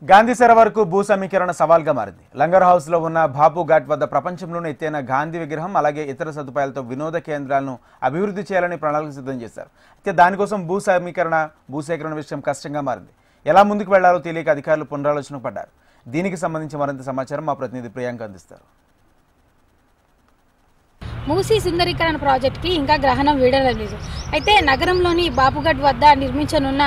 గాంధీ సరోవర్కు భూ సమీకరణ సవాల్గా మారింది. లంగర్ హౌస్లో ఉన్న బాపు ఘాట్ వద్ద ప్రపంచంలోనే ఎత్తైన గాంధీ విగ్రహం అలాగే ఇతర సదుపాయాలతో వినోద కేంద్రాలను అభివృద్ధి చేయాలని ప్రణాళిక సిద్ధం చేశారు. అయితే దానికోసం భూసేకరణ విషయం కష్టంగా మారింది. ఎలా ముందుకు వెళ్లాలో తెలియక అధికారులు పునరాలోచన పడ్డారు. దీనికి సంబంధించి మరింత సమాచారం మా ప్రతినిధి ప్రియాంక అందిస్తారు. మూసీ సుందరీకరణ ప్రాజెక్టుకి ఇంకా గ్రహణం వీడలేదు. అయితే నగరంలోని బాపుఘాట్ వద్ద నిర్మించనున్న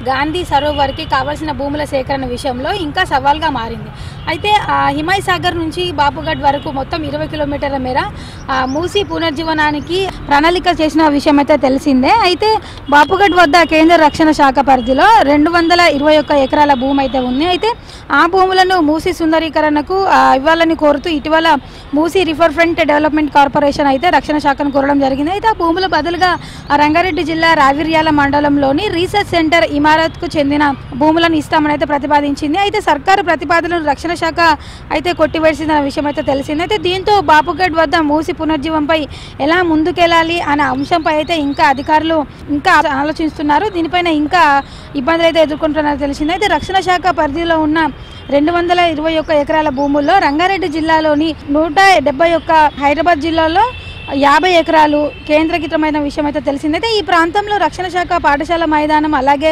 గాంధీ సరోవర్కి కావాల్సిన భూముల సేకరణ విషయంలో ఇంకా సవాల్గా మారింది. అయితే హిమాయ్ సాగర్ నుంచి బాపుఘాట్ వరకు మొత్తం 20 కిలోమీటర్ల మేర మూసీ పునర్జీవనానికి ప్రణాళిక చేసిన విషయం అయితే తెలిసిందే. అయితే బాపుఘాట్ వద్ద కేంద్ర రక్షణ శాఖ పరిధిలో 221 ఎకరాల భూమి అయితే ఉంది. అయితే ఆ భూములను మూసీ సుందరీకరణకు ఇవ్వాలని కోరుతూ ఇటీవల Musi river front development corporation అయితే రక్షణ శాఖను కోరడం జరిగింది. అయితే ఆ భూముల బదులుగా రంగారెడ్డి జిల్లా రావిర్యాల మండలంలోని రీసెర్చ్ సెంటర్ ఇమారత్కు చెందిన భూములను ఇస్తామని అయితే ప్రతిపాదించింది. అయితే సర్కారు ప్రతిపాదనను రక్షణ శాఖ అయితే కొట్టివేసిన విషయం అయితే తెలిసింది. అయితే దీంతో బాపుఘాట్ వద్ద మూసి పునర్జీవంపై ఎలా ముందుకెళ్లాలి అనే అంశంపై అయితే ఇంకా అధికారులు ఇంకా ఆలోచిస్తున్నారు. దీనిపైన ఇంకా ఇబ్బందులు అయితే ఎదుర్కొంటున్నారని తెలిసింది. అయితే రక్షణ శాఖ పరిధిలో ఉన్న 221 ఎకరాల భూముల్లో రంగారెడ్డి జిల్లాలోని 171, హైదరాబాద్ జిల్లాలో 50 ఎకరాలు కేంద్రీకృతమైన విషయం అయితే తెలిసింది. అయితే ఈ ప్రాంతంలో రక్షణ శాఖ పాఠశాల మైదానం అలాగే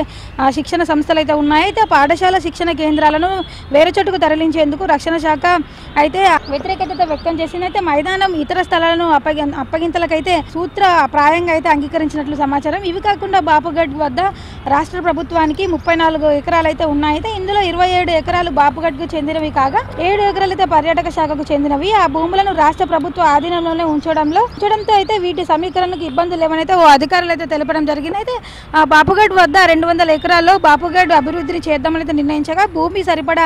శిక్షణ సంస్థలు అయితే ఉన్నాయి. అయితే పాఠశాల శిక్షణ కేంద్రాలను వేరే చోటుకు తరలించేందుకు రక్షణ శాఖ అయితే వ్యతిరేకత వ్యక్తం చేసింది. అయితే మైదానం ఇతర స్థలాలను అప్పగింతలకైతే సూత్రప్రాయంగా అయితే అంగీకరించినట్లు సమాచారం. ఇవి కాకుండా బాపుఘాట్ వద్ద రాష్ట్ర ప్రభుత్వానికి 34 ఎకరాలు అయితే ఉన్నాయి. అయితే ఇందులో 27 ఎకరాలు బాపుఘాట్కు చెందినవి కాగా 7 ఎకరాలు అయితే పర్యాటక శాఖకు చెందినవి. ఆ భూములను రాష్ట్ర ప్రభుత్వ ఆధీనంలోనే ఉంచడంతో అయితే వీటి సమీకరణకు ఇబ్బందులు లేవనైతే ఓ అధికారులు అయితే తెలపడం జరిగింది. అయితే బాపుఘాట్ వద్ద 200 ఎకరాల్లో బాపుఘాట్ అభివృద్ధిని చేద్దామని అయితే నిర్ణయించగా భూమి సరిపడా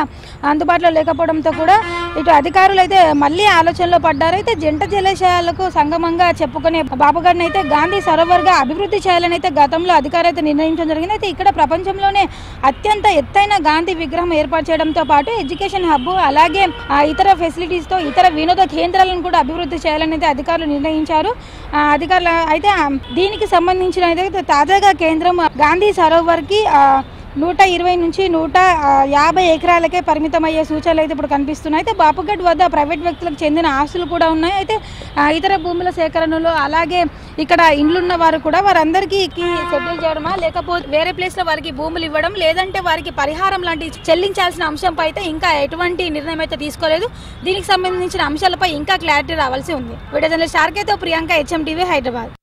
అందుబాటులో లేకపోవడంతో కూడా ఇటు అధికారులు అయితే మళ్ళీ ఆలోచనలో పడ్డారు. అయితే జంట జలాశయాలకు సంగమంగా చెప్పుకునే బాపుఘాట్ని అయితే గాంధీ సరోవర్గా అభివృద్ధి చేయాలని అయితే గతంలో అధికారులు అయితే నిర్ణయించడం జరిగింది. అయితే ఇక్కడ ప్రపంచంలోనే అత్యంత ఎత్తైన గాంధీ విగ్రహం ఏర్పాటు చేయడంతో పాటు ఎడ్యుకేషన్ హబ్ అలాగే ఇతర ఫెసిలిటీస్తో ఇతర వినోద కేంద్రాలను కూడా అభివృద్ధి చేయాలని అయితే అధికారులు నిర్ణయించారు. అధికారులు అయితే దీనికి సంబంధించిన అయితే తాజాగా కేంద్రం గాంధీ సరోవర్కి 120 నుంచి 150 ఎకరాలకే పరిమితమయ్యే సూచనలు అయితే ఇప్పుడు కనిపిస్తున్నాయి. అయితే బాపుఘాట్ వద్ద ప్రైవేట్ వ్యక్తులకు చెందిన ఆస్తులు కూడా ఉన్నాయి. అయితే ఇతర భూముల సేకరణలో అలాగే ఇక్కడ ఇండ్లున్న వారు కూడా వారందరికీ సెటిల్ చేయడమా లేకపోతే వేరే ప్లేస్లో వారికి భూములు ఇవ్వడం లేదంటే వారికి పరిహారం లాంటి చెల్లించాల్సిన అంశంపై అయితే ఇంకా ఎటువంటి నిర్ణయం అయితే తీసుకోలేదు. దీనికి సంబంధించిన అంశాలపై ఇంకా క్లారిటీ రావాల్సి ఉంది. వీడియో జర్నలిస్ట్ ఆర్కేతో ప్రియాంక, HM టీవీ, హైదరాబాద్.